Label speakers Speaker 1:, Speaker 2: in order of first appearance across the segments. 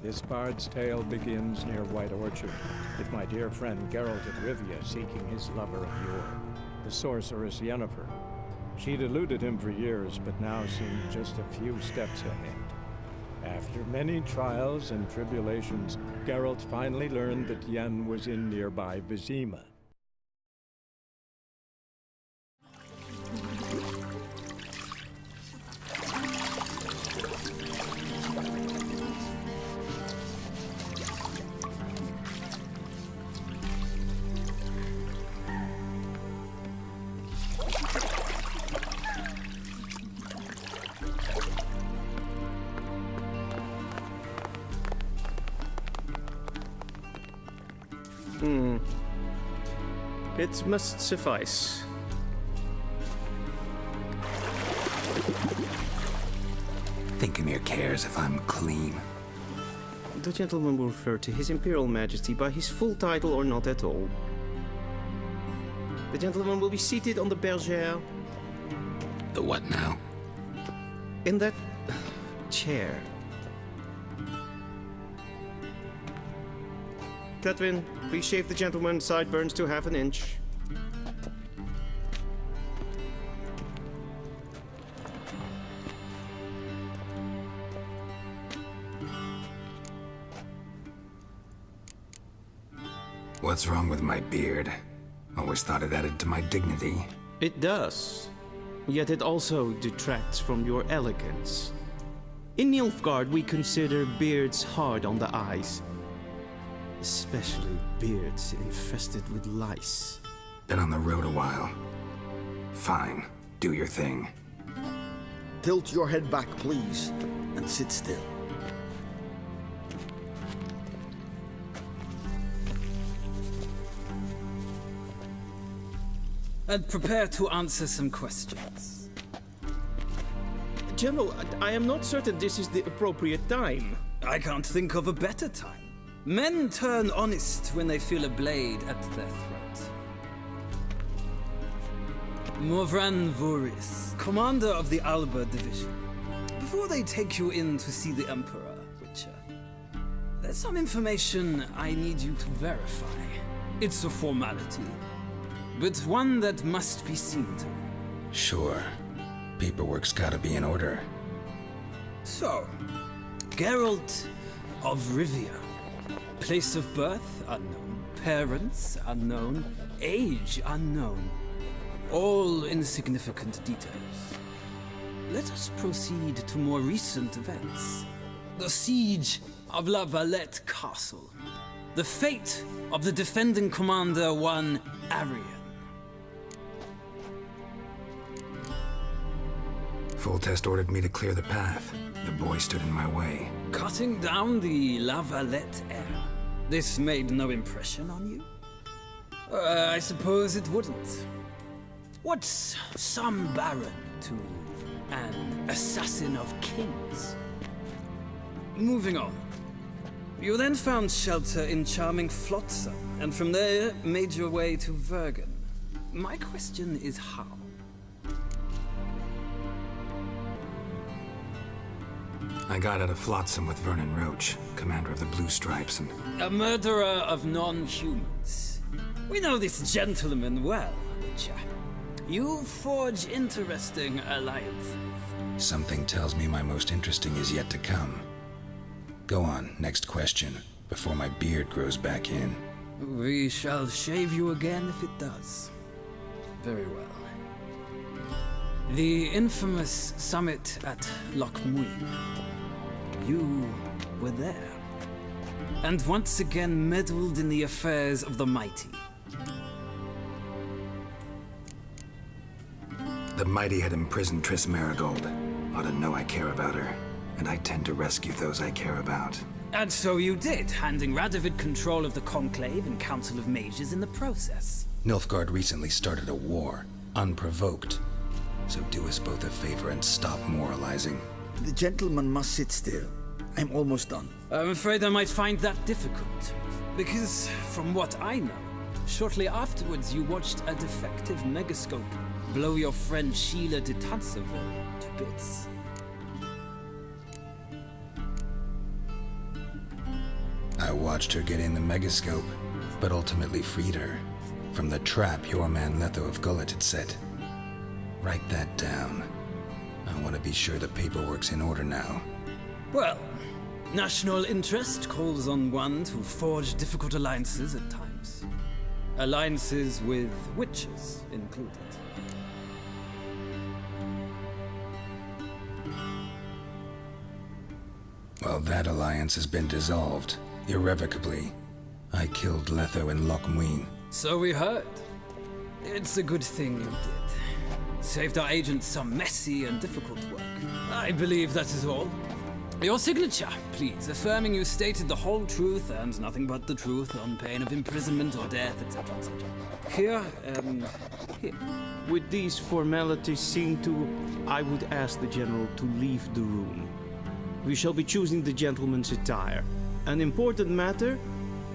Speaker 1: This bard's tale begins near White Orchard, with my dear friend Geralt of Rivia seeking his lover of yore, the sorceress Yennefer. She'd eluded him for years, but now seemed just a few steps ahead. After many trials and tribulations, Geralt finally learned that Yen was in nearby Vizima.
Speaker 2: It must suffice.
Speaker 3: Thinkamere cares if I'm clean.
Speaker 2: The gentleman will refer to His Imperial Majesty by his full title or not at all. The gentleman will be seated on the bergère.
Speaker 3: The what now?
Speaker 2: In that chair. Catwin, please shave the gentleman's sideburns to half an inch.
Speaker 3: What's wrong with my beard? Always thought it added to my dignity.
Speaker 2: It does. Yet it also detracts from your elegance. In Nilfgaard, we consider beards hard on the eyes. Especially beards infested with lice.
Speaker 3: Been on the road a while. Fine, do your thing.
Speaker 4: Tilt your head back, please, and sit still.
Speaker 5: And prepare to answer some questions.
Speaker 2: General, I am not certain this is the appropriate time.
Speaker 5: I can't think of a better time. Men turn honest when they feel a blade at their throat. Morvran Voris, commander of the Alba Division. Before they take you in to see the Emperor, Witcher, there's some information I need you to verify. It's a formality, but one that must be seen to.
Speaker 3: Sure. Paperwork's gotta be in order.
Speaker 5: So, Geralt of Rivia. Place of birth unknown, parents unknown, age unknown. All insignificant details. Let us proceed to more recent events. The siege of La Valette Castle. The fate of the defending commander, one Arian.
Speaker 3: Full Test ordered me to clear the path. The boy stood in my way.
Speaker 5: Cutting down the La Valette heir. This made no impression on you? I suppose it wouldn't. What's some baron to an assassin of kings? Moving on. You then found shelter in charming Flotsam, and from there made your way to Vergen. My question is how?
Speaker 3: I got out of Flotsam with Vernon Roach, commander of the Blue Stripes, and...
Speaker 5: A murderer of non-humans. We know this gentleman well, Witcher. You forge interesting alliances.
Speaker 3: Something tells me my most interesting is yet to come. Go on, next question, before my beard grows back in.
Speaker 5: We shall shave you again if it does. Very well. The infamous summit at Loch Muin. You were there. And once again meddled in the affairs of the mighty.
Speaker 3: The mighty had imprisoned Triss Marigold. Ought to know I care about her, and I tend to rescue those I care about.
Speaker 5: And so you did, handing Radovid control of the Conclave and Council of Mages in the process.
Speaker 3: Nilfgaard recently started a war, unprovoked. So do us both a favor and stop moralizing.
Speaker 4: The gentleman must sit still. I'm almost done.
Speaker 5: I'm afraid I might find that difficult. Because, from what I know, shortly afterwards you watched a defective megascope blow your friend Sheila de Tanseville to bits.
Speaker 3: watched her get in the megascope, but ultimately freed her from the trap your man Letho of Gullet had set. Write that down. I want to be sure the paperwork's in order now.
Speaker 5: Well, national interest calls on one to forge difficult alliances at times. Alliances with witches included.
Speaker 3: Well, that alliance has been dissolved, irrevocably. I killed Letho and Loch Muin.
Speaker 5: So we heard. It's a good thing you did. Saved our agents some messy and difficult work. I believe that is all. Your signature, please, affirming you stated the whole truth and nothing but the truth on pain of imprisonment or death, etc., etc. Here and here.
Speaker 2: With these formalities seen to, I would ask the General to leave the room. We shall be choosing the gentleman's attire. An important matter,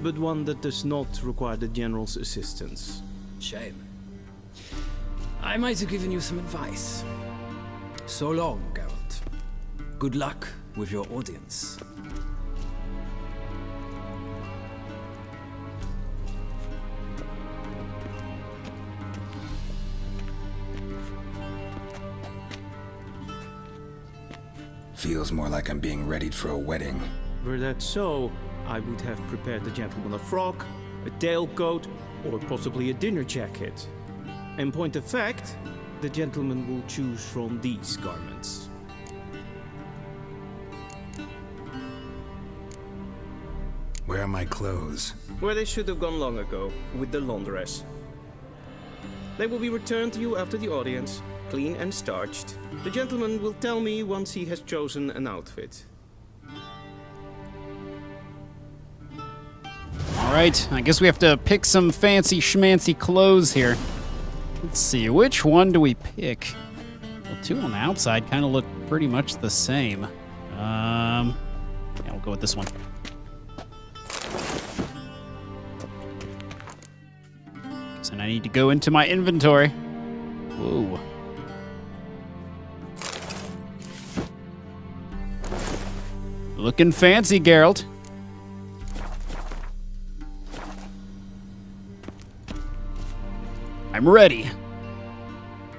Speaker 2: but one that does not require the General's assistance.
Speaker 5: Shame. I might have given you some advice. So long, Geralt. Good luck with your audience.
Speaker 3: Feels more like I'm being readied for a wedding.
Speaker 2: Were that so, I would have prepared the gentleman a frock, a tailcoat, or possibly a dinner jacket. In point of fact, the gentleman will choose from these garments.
Speaker 3: Where are my clothes?
Speaker 2: Where they should have gone long ago, with the laundress. They will be returned to you after the audience, clean and starched. The gentleman will tell me once he has chosen an outfit.
Speaker 6: Alright, I guess we have to pick some fancy schmancy clothes here. Let's see, which one do we pick? Well, two on the outside kind of look pretty much the same. Yeah, we'll go with this one. And I need to go into my inventory. Whoa. Looking fancy, Geralt. I'm ready.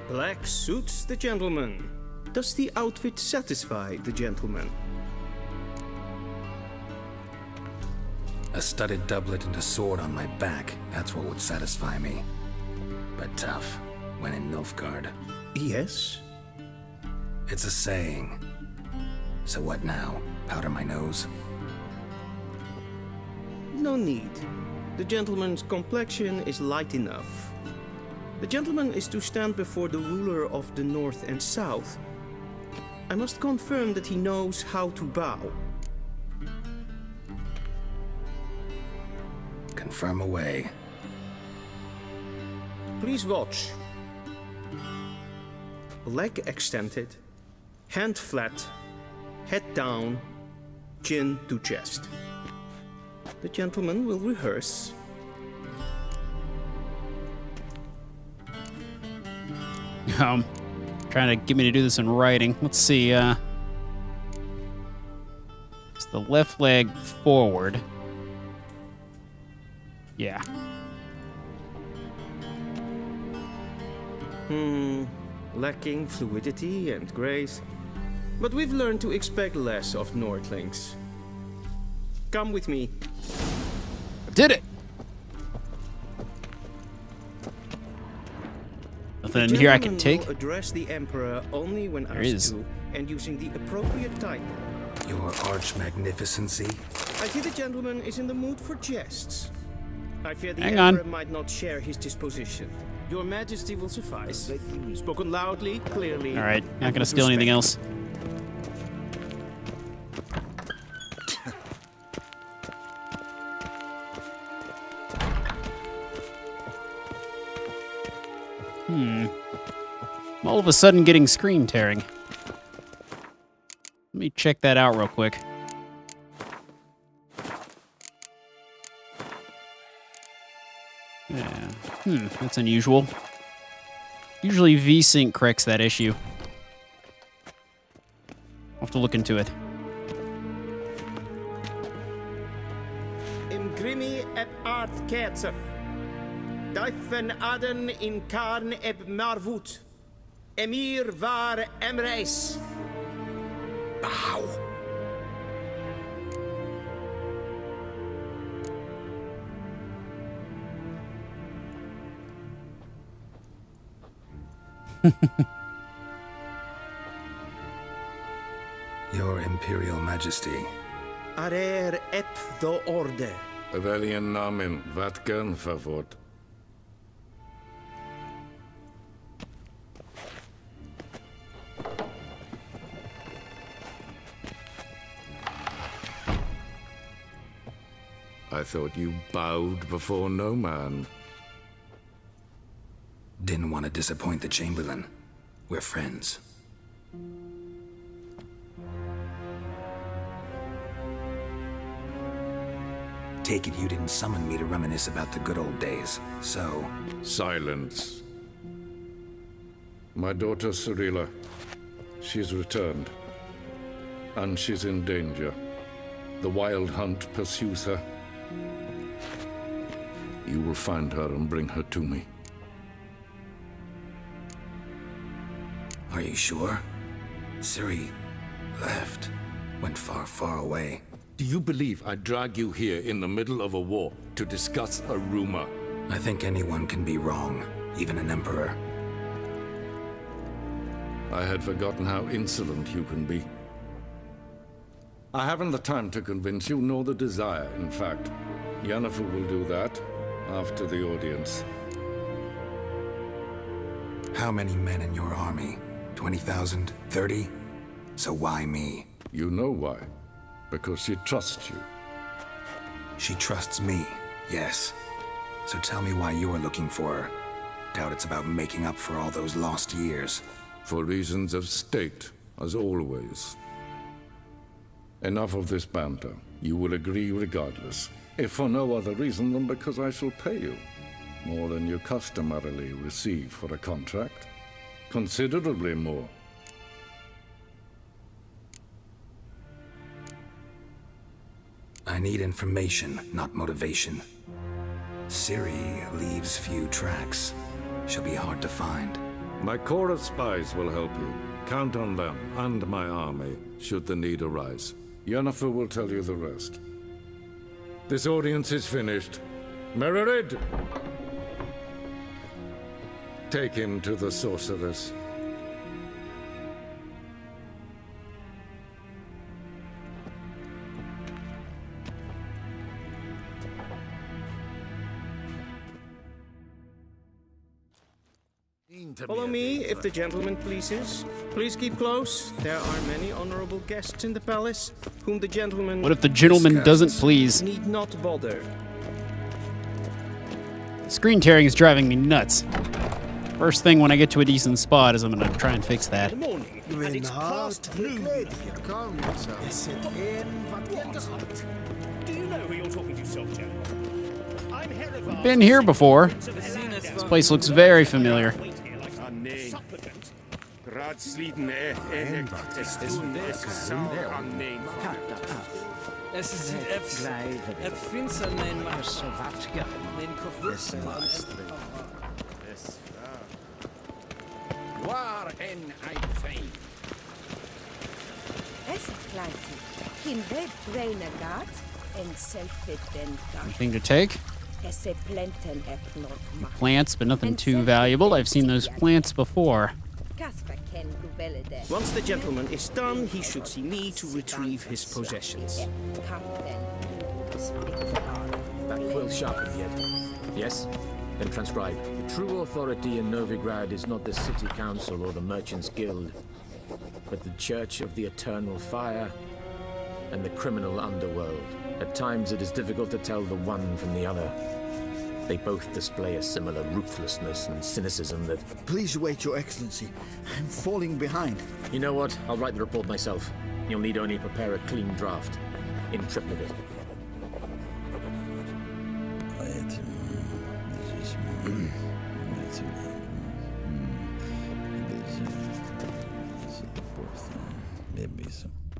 Speaker 2: Black suits the gentleman. Does the outfit satisfy the gentleman?
Speaker 3: A studded doublet and a sword on my back. That's what would satisfy me. But tough, when in Nilfgaard.
Speaker 2: Yes.
Speaker 3: It's a saying. So what now? Powder my nose?
Speaker 2: No need. The gentleman's complexion is light enough. The gentleman is to stand before the ruler of the North and South. I must confirm that he knows how to bow.
Speaker 3: Confirm away.
Speaker 2: Please watch. Leg extended, hand flat, head down, chin to chest. The gentleman will rehearse.
Speaker 6: Trying to get me to do this in writing. Let's see, it's the left leg forward. Yeah.
Speaker 2: Lacking fluidity and grace. But we've learned to expect less of Nordlings. Come with me.
Speaker 6: Did it! Nothing in here I can take?
Speaker 2: Will address the Emperor only when
Speaker 6: There
Speaker 2: asked
Speaker 6: is.
Speaker 2: to, and using the appropriate title.
Speaker 3: Your arch magnificency?
Speaker 2: I see the gentleman is in the mood for jests. I fear the
Speaker 6: Hang on.
Speaker 2: Emperor might not share his disposition. Your Majesty will suffice. Spoken loudly, clearly.
Speaker 6: Alright, not
Speaker 2: and
Speaker 6: gonna
Speaker 2: with
Speaker 6: steal anything
Speaker 2: respect.
Speaker 6: else. I'm all of a sudden getting screen tearing. Let me check that out real quick. Yeah. That's unusual. Usually VSync corrects that issue. I'll have to look into it.
Speaker 2: grimi eb art ketzer. Daifen aden in karn eb marvut. Emir var emreis.
Speaker 4: Bow.
Speaker 3: Your Imperial Majesty.
Speaker 2: Arer ep do orde.
Speaker 7: Rebellion namen, wat gern verwort. I thought you bowed before no man.
Speaker 3: Didn't want to disappoint the Chamberlain. We're friends. Take it you didn't summon me to reminisce about the good old days, so...
Speaker 7: Silence. My daughter Cyrilla, she's returned. And she's in danger. The Wild Hunt pursues her. You will find her and bring her to me.
Speaker 3: Are you sure? Ciri left. Went far, far away.
Speaker 7: Do you believe I drag you here in the middle of a war to discuss a rumor?
Speaker 3: I think anyone can be wrong, even an emperor.
Speaker 7: I had forgotten how insolent you can be. I haven't the time to convince you, nor the desire, in fact. Yennefer will do that after the audience.
Speaker 3: How many men in your army? 20,000? 30? So why me?
Speaker 7: You know why. Because she trusts you.
Speaker 3: She trusts me, yes. So tell me why you're looking for her. Doubt it's about making up for all those lost years.
Speaker 7: For reasons of state, as always. Enough of this banter. You will agree regardless. If for no other reason than because I shall pay you. More than you customarily receive for a contract. Considerably more.
Speaker 3: I need information, not motivation. Ciri leaves few tracks. She'll be hard to find.
Speaker 7: My corps of spies will help you. Count on them and my army, should the need arise. Yennefer will tell you the rest. This audience is finished. Mererid! Take him to the sorceress.
Speaker 2: Follow me, if the gentleman pleases. Please keep close. There are many honorable guests in the palace, whom the gentleman...
Speaker 6: What if the gentleman doesn't please?
Speaker 2: ...need not bother.
Speaker 6: Screen tearing is driving me nuts. First thing when I get to a decent spot is I'm gonna try and fix that.
Speaker 2: Morning, and it's past noon. Do you know who you're talking to, Soldier? I'm head of
Speaker 6: Been here before. This place looks very familiar. Anything to take? Plants, but nothing too valuable. I've seen those plants before.
Speaker 2: Once the gentleman is done, he should see me to retrieve his possessions.
Speaker 8: That quill sharpened yet? Yes? Then transcribe. The true authority in Novigrad is not the city council or the merchants' guild, but the Church of the Eternal Fire and the criminal underworld. At times it is difficult to tell the one from the other. They both display a similar ruthlessness and cynicism that...
Speaker 4: Please wait, Your Excellency. I'm falling behind.
Speaker 8: You know what? I'll write the report myself. You'll need only prepare a clean draft. In triplicate.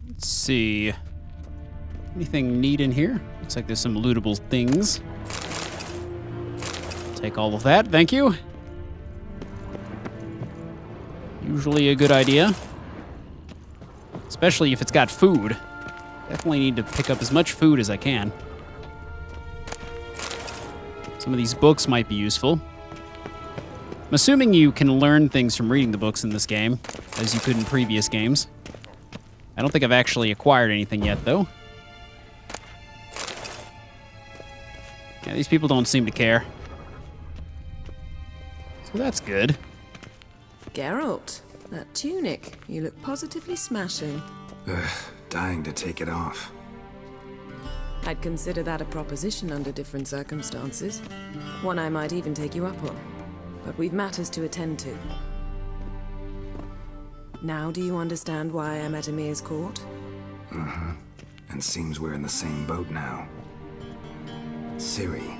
Speaker 6: Let's see. Anything neat in here? Looks like there's some lootable things. Take all of that, thank you. Usually a good idea. Especially if it's got food. Definitely need to pick up as much food as I can. Some of these books might be useful. I'm assuming you can learn things from reading the books in this game, as you could in previous games. I don't think I've actually acquired anything yet, though. Yeah, these people don't seem to care. So that's good.
Speaker 9: Geralt, that tunic, you look positively smashing.
Speaker 3: Ugh, dying to take it off.
Speaker 9: I'd consider that a proposition under different circumstances. One I might even take you up on. But we've matters to attend to. Now do you understand why I'm at Emir's court?
Speaker 3: Uh-huh. And seems we're in the same boat now. Ciri,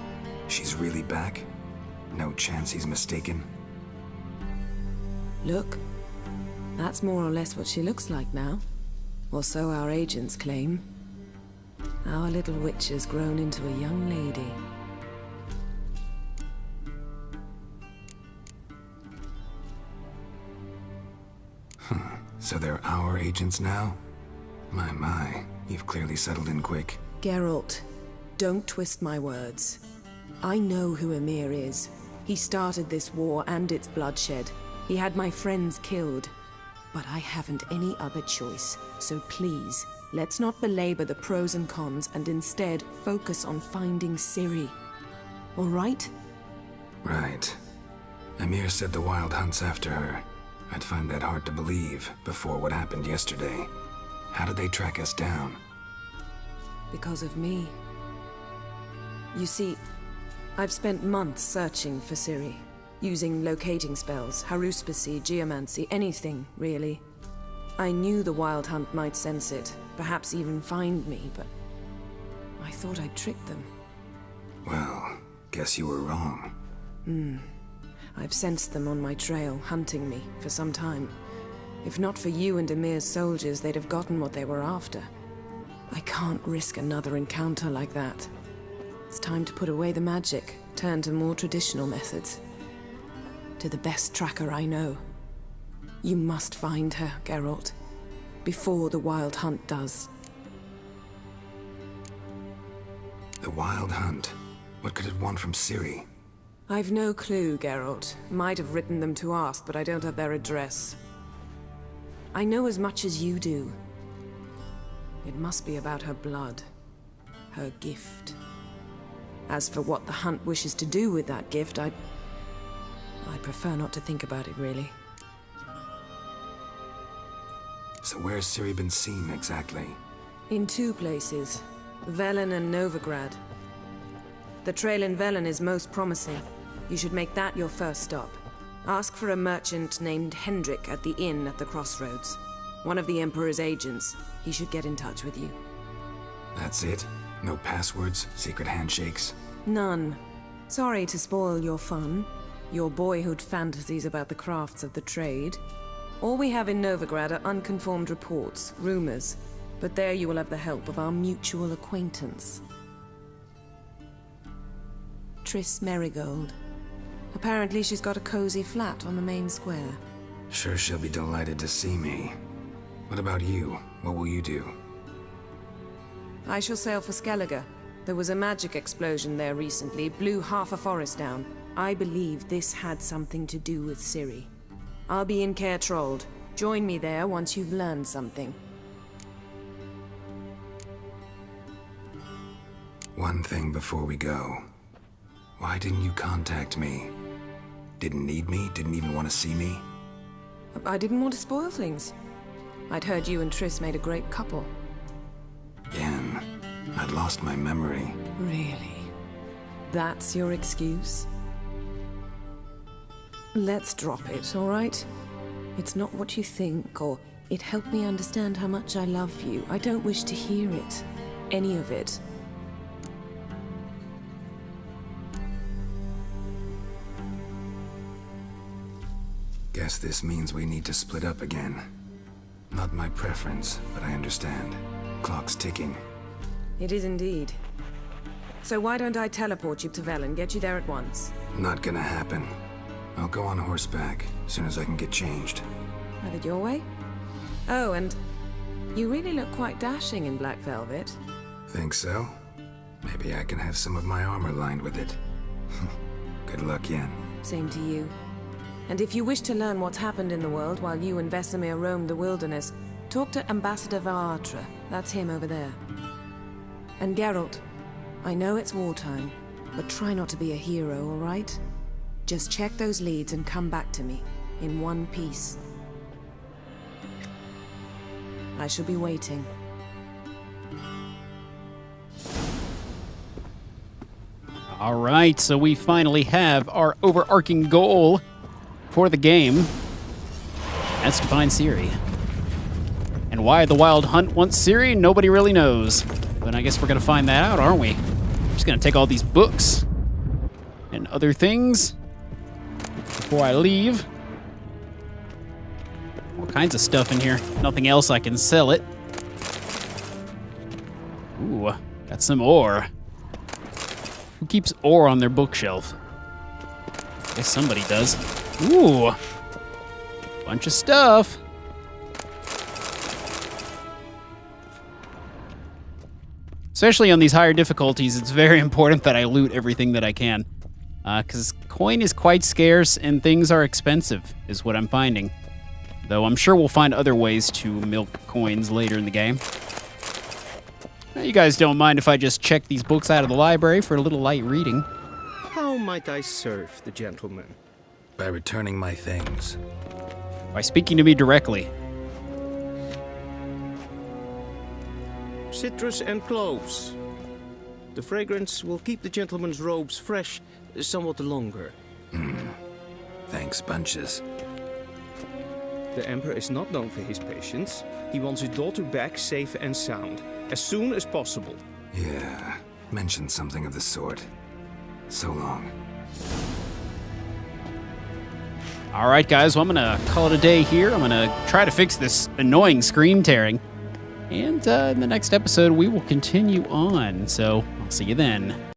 Speaker 3: she's really back? No chance he's mistaken?
Speaker 9: Look, that's more or less what she looks like now. Or so our agents claim. Our little witch has grown into a young lady.
Speaker 3: So they're our agents now? My, you've clearly settled in quick.
Speaker 9: Geralt, don't twist my words. I know who Emir is. He started this war and its bloodshed. He had my friends killed. But I haven't any other choice. So please, let's not belabor the pros and cons and instead focus on finding Ciri. All right?
Speaker 3: Right. Emir said the Wild Hunt's after her. I'd find that hard to believe before what happened yesterday. How did they track us down?
Speaker 9: Because of me. You see, I've spent months searching for Ciri, using locating spells, haruspicy, geomancy, anything, really. I knew the Wild Hunt might sense it, perhaps even find me, but I thought I'd tricked them.
Speaker 3: Well, guess you were wrong.
Speaker 9: I've sensed them on my trail, hunting me, for some time. If not for you and Emir's soldiers, they'd have gotten what they were after. I can't risk another encounter like that. It's time to put away the magic, turn to more traditional methods. To the best tracker I know. You must find her, Geralt. Before the Wild Hunt does.
Speaker 3: The Wild Hunt? What could it want from Ciri?
Speaker 9: I've no clue, Geralt. Might have written them to ask, but I don't have their address. I know as much as you do. It must be about her blood. Her gift. As for what the Hunt wishes to do with that gift, I'd prefer not to think about it, really.
Speaker 3: So where's Ciri been seen, exactly?
Speaker 9: In two places. Velen and Novigrad. The trail in Velen is most promising. You should make that your first stop. Ask for a merchant named Hendrik at the inn at the crossroads. One of the Emperor's agents. He should get in touch with you.
Speaker 3: That's it? No passwords, secret handshakes?
Speaker 9: None. Sorry to spoil your fun. Your boyhood fantasies about the crafts of the trade. All we have in Novigrad are unconfirmed reports, rumors. But there you will have the help of our mutual acquaintance. Triss Merigold. Apparently she's got a cozy flat on the main square.
Speaker 3: Sure she'll be delighted to see me. What about you? What will you do?
Speaker 9: I shall sail for Skellige. There was a magic explosion there recently, blew half a forest down. I believe this had something to do with Ciri. I'll be in Caer Trold. Join me there once you've learned something.
Speaker 3: One thing before we go. Why didn't you contact me? Didn't need me? Didn't even want to see me?
Speaker 9: I didn't want to spoil things. I'd heard you and Triss made a great couple.
Speaker 3: Again, I'd lost my memory.
Speaker 9: Really? That's your excuse? Let's drop it, all right? It's not what you think, or it helped me understand how much I love you. I don't wish to hear it. Any of it.
Speaker 3: Guess this means we need to split up again. Not my preference, but I understand. Clock's ticking.
Speaker 9: It is indeed. So why don't I teleport you to Vel and get you there at once?
Speaker 3: Not gonna happen. I'll go on horseback as soon as I can get changed.
Speaker 9: Have it your way? Oh, and you really look quite dashing in black velvet.
Speaker 3: Think so? Maybe I can have some of my armor lined with it. Good luck, Yen.
Speaker 9: Same to you. And if you wish to learn what's happened in the world while you and Vesemir roamed the wilderness, talk to Ambassador Vaatra. That's him over there. And Geralt, I know it's wartime, but try not to be a hero, all right? Just check those leads and come back to me, in one piece. I shall be waiting.
Speaker 6: All right, so we finally have our overarching goal for the game. That's to find Ciri. And why the Wild Hunt wants Ciri, nobody really knows. But I guess we're gonna find that out, aren't we? Just gonna take all these books and other things before I leave. All kinds of stuff in here. Nothing else I can sell it. Ooh, got some ore. Who keeps ore on their bookshelf? Guess somebody does. Ooh, bunch of stuff. Especially on these higher difficulties, it's very important that I loot everything that I can. Because coin is quite scarce and things are expensive, is what I'm finding. Though I'm sure we'll find other ways to milk coins later in the game. Now, you guys don't mind if I just check these books out of the library for a little light reading.
Speaker 2: How might I serve the gentleman?
Speaker 3: By returning my things.
Speaker 6: By speaking to me directly.
Speaker 2: Citrus and cloves. The fragrance will keep the gentleman's robes fresh somewhat longer.
Speaker 3: Thanks, bunches.
Speaker 2: The Emperor is not known for his patience. He wants his daughter back safe and sound, as soon as possible.
Speaker 3: Yeah, mentioned something of the sort. So long.
Speaker 6: All right, guys, well, I'm going to call it a day here. I'm going to try to fix this annoying screen tearing. And in the next episode, we will continue on. So I'll see you then.